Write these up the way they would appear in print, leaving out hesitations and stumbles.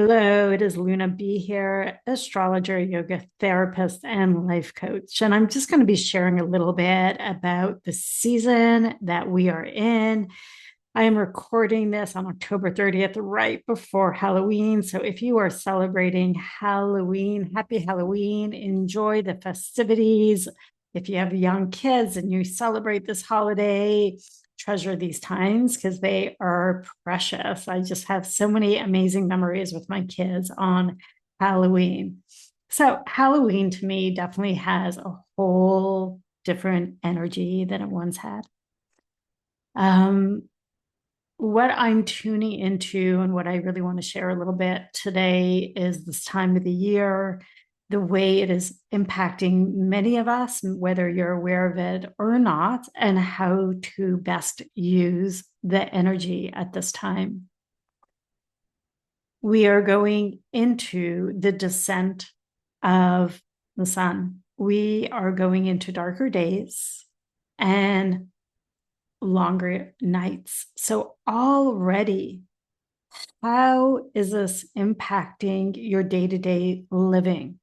Hello, it is Luna B here, astrologer, yoga therapist, and life coach. And I'm just going to be sharing a little bit about the season that we are in. I am recording this on October 30th, right before Halloween. So if you are celebrating Halloween, happy Halloween, enjoy the festivities. If you have young kids and you celebrate this holiday, treasure these times because they are precious. I just have so many amazing memories with my kids on Halloween. So, Halloween to me definitely has a whole different energy than it once had. Um, what I'm tuning into and what I really want to share a little bit today is this time of the year, the way it is impacting many of us, whether you're aware of it or not, and how to best use the energy at this time. We are going into the descent of the sun. We are going into darker days and longer nights. So already, how is this impacting your day-to-day living?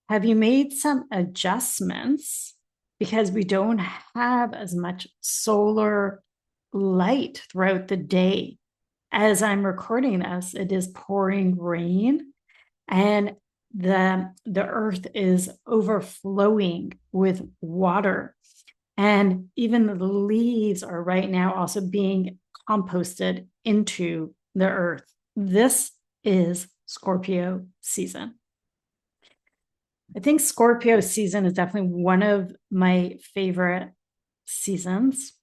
Have you made some adjustments because we don't have as much solar light throughout the day? As I'm recording this, it is pouring rain and the earth is overflowing with water. And even the leaves are right now also being composted into the earth. This is Scorpio season. I think Scorpio season is definitely one of my favorite seasons.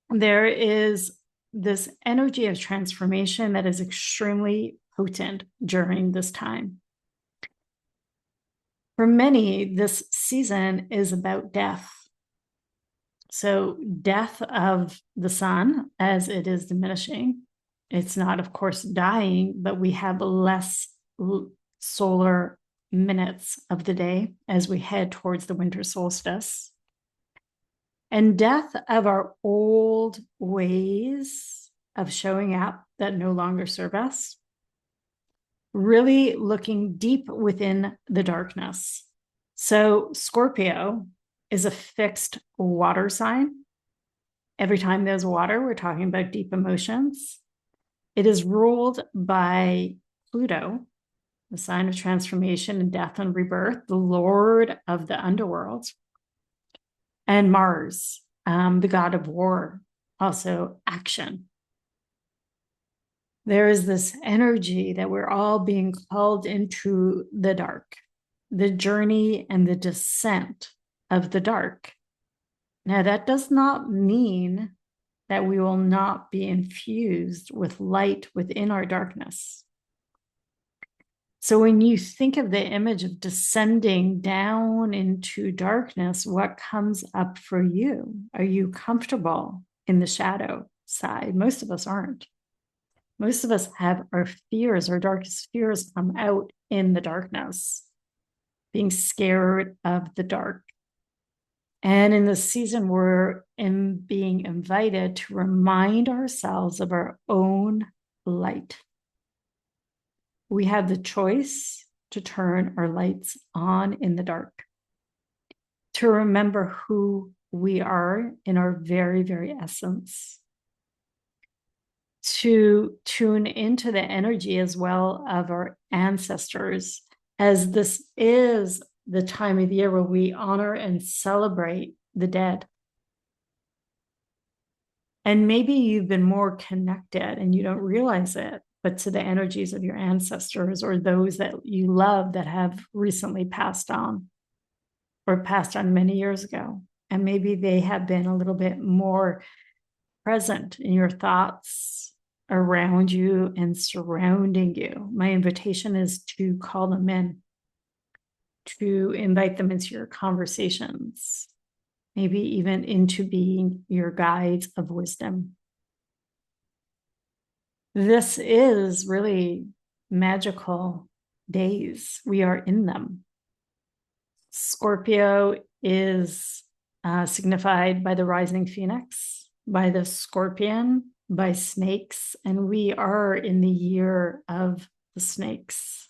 There is this energy of transformation that is extremely potent during this time. For many, this season is about death. So, death of the sun as it is diminishing. It's not, of course, dying, but we have less solar minutes of the day as we head towards the winter solstice. And death of our old ways of showing up that no longer serve us. Really looking deep within the darkness. So, Scorpio is a fixed water sign. Every time there's water, we're talking about deep emotions. It is ruled by Pluto, the sign of transformation and death and rebirth, the lord of the underworld, and Mars, the god of war, also action. There is this energy that we're all being called into the dark, the journey and the descent of the dark. Now, that does not mean that we will not be infused with light within our darkness. So when you think of the image of descending down into darkness, what comes up for you? Are you comfortable in the shadow side? Most of us aren't. Most of us have our fears, our darkest fears come out in the darkness, being scared of the dark. And in this season, we're being invited to remind ourselves of our own light. We have the choice to turn our lights on in the dark, to remember who we are in our very, very essence, to tune into the energy as well of our ancestors, as this is the time of the year where we honor and celebrate the dead. And maybe you've been more connected and you don't realize it, but to the energies of your ancestors or those that you love that have recently passed on or passed on many years ago. And maybe they have been a little bit more present in your thoughts around you and surrounding you. My invitation is to call them in, to invite them into your conversations, maybe even into being your guides of wisdom. This is really magical days. We are in them. Scorpio is signified by the rising phoenix, by the scorpion, by snakes, and we are in the year of the snakes.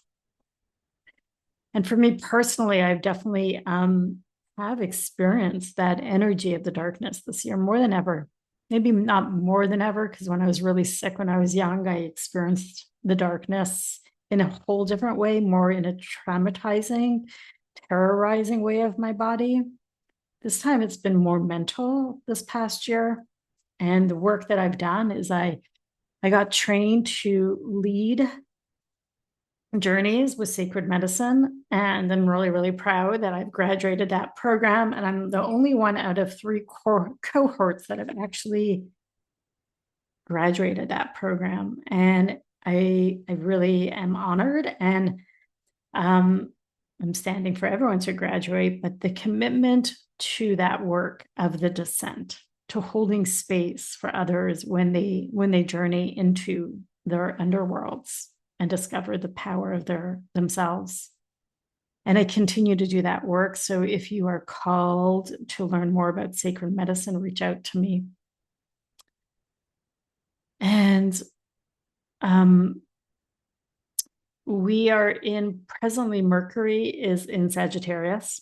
And for me personally, I've definitely have experienced that energy of the darkness this year more than ever. Maybe not more than ever, because when I was really sick when I was young, I experienced the darkness in a whole different way, more in a traumatizing, terrorizing way of my body. This time it's been more mental this past year. And the work that I've done is I got trained to lead journeys with sacred medicine, and I'm really, really proud that I've graduated that program, and I'm the only one out of 3 cohorts that have actually graduated that program. And I really am honored, and I'm standing for everyone to graduate, but the commitment to that work of the descent, to holding space for others when they journey into their underworlds and discover the power of themselves. And I continue to do that work. So if you are called to learn more about sacred medicine, reach out to me. And we are presently Mercury is in Sagittarius.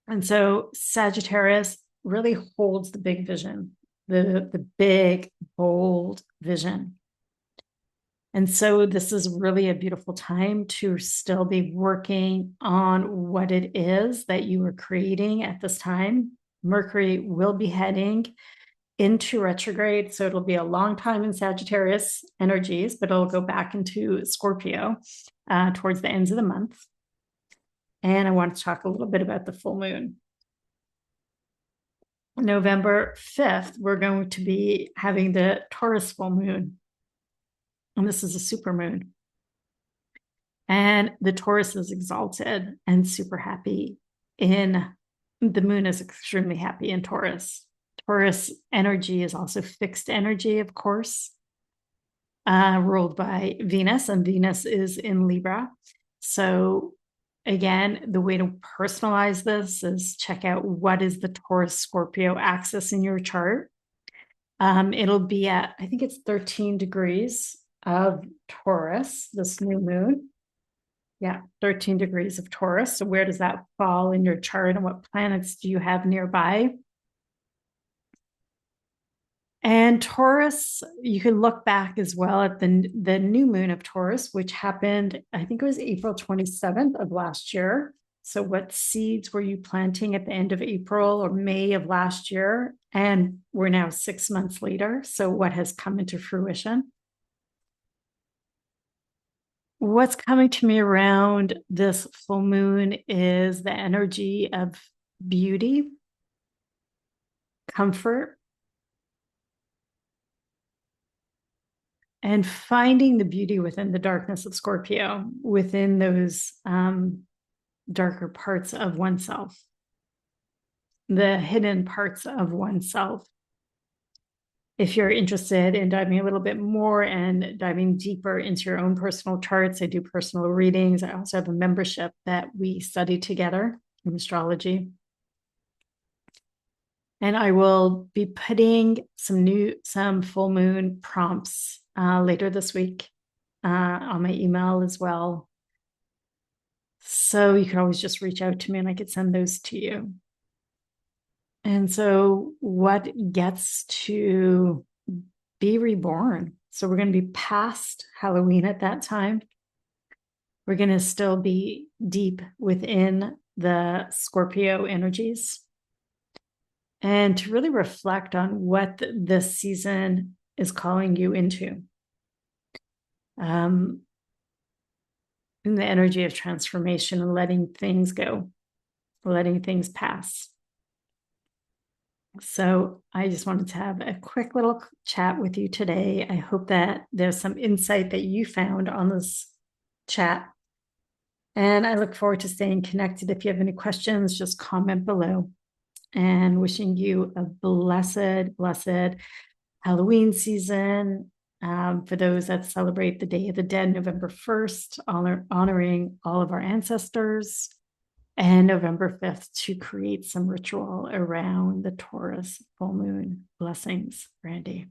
And so Sagittarius really holds the big vision, the big, bold vision. And so this is really a beautiful time to still be working on what it is that you are creating at this time. Mercury will be heading into retrograde, so it'll be a long time in Sagittarius energies, but it'll go back into Scorpio towards the ends of the month. And I want to talk a little bit about the full moon. November 5th, we're going to be having the Taurus full moon. And this is a super moon. And the Taurus is exalted and super happy the moon is extremely happy in Taurus. Taurus energy is also fixed energy, of course, ruled by Venus, and Venus is in Libra. So again, the way to personalize this is check out what is the Taurus Scorpio axis in your chart. It'll be at, I think it's 13 degrees of Taurus, this new moon. Yeah, 13 degrees of Taurus. So where does that fall in your chart, and what planets do you have nearby? And Taurus, you can look back as well at the new moon of Taurus, which happened, I think it was April 27th of last year. So what seeds were you planting at the end of April or May of last year? And we're now 6 months later. So what has come into fruition? What's coming to me around this full moon is the energy of beauty, comfort, and finding the beauty within the darkness of Scorpio, within those darker parts of oneself, the hidden parts of oneself. If you're interested in diving a little bit more and diving deeper into your own personal charts, I do personal readings. I also have a membership that we study together in astrology. And I will be putting some full moon prompts later this week on my email as well. So you can always just reach out to me and I could send those to you. And so what gets to be reborn? So we're going to be past Halloween at that time. We're going to still be deep within the Scorpio energies, and to really reflect on what this season is calling you into. In the energy of transformation and letting things go, letting things pass. So I just wanted to have a quick little chat with you today. I hope that there's some insight that you found on this chat. And I look forward to staying connected. If you have any questions, just comment below. And wishing you a blessed, blessed Halloween season. For those that celebrate the Day of the Dead, November 1st, honoring all of our ancestors. And November 5th to create some ritual around the Taurus full moon. Blessings, Brandee.